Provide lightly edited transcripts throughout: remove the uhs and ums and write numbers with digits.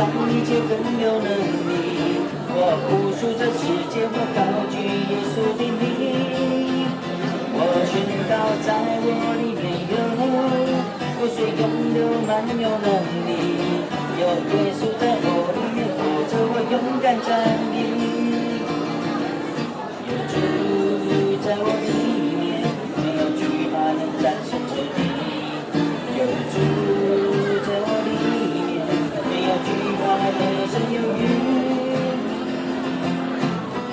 上一切更有能力。我不属这世界，我高举耶稣的名。我宣告在我里面有活水涌流，满有能力。有耶稣在我里面活着，我勇敢站立。有主在我里面，没有惧怕能战胜仇敌。有主在我里面，没有惧怕得胜有余。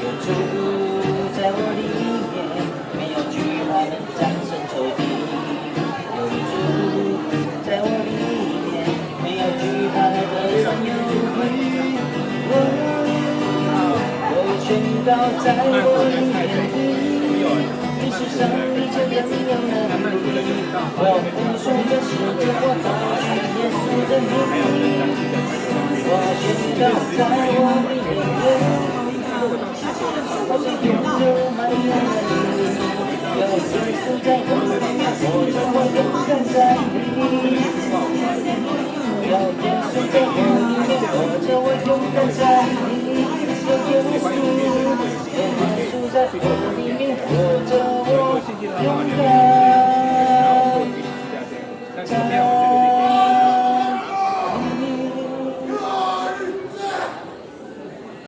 有主在我里面，没有惧怕能战胜仇敌。有主在我里面，没有惧怕得胜有余。我宣告在我里面，你是上帝就更有能力。我不属这世界，我高举耶稣的名。我宣告在我里面，我是拥有满有能力。有耶稣在我里面活着，我勇敢站立。有耶稣在我里面活着，我勇敢站立。有耶稣，有耶稣在我里面活着，我勇敢。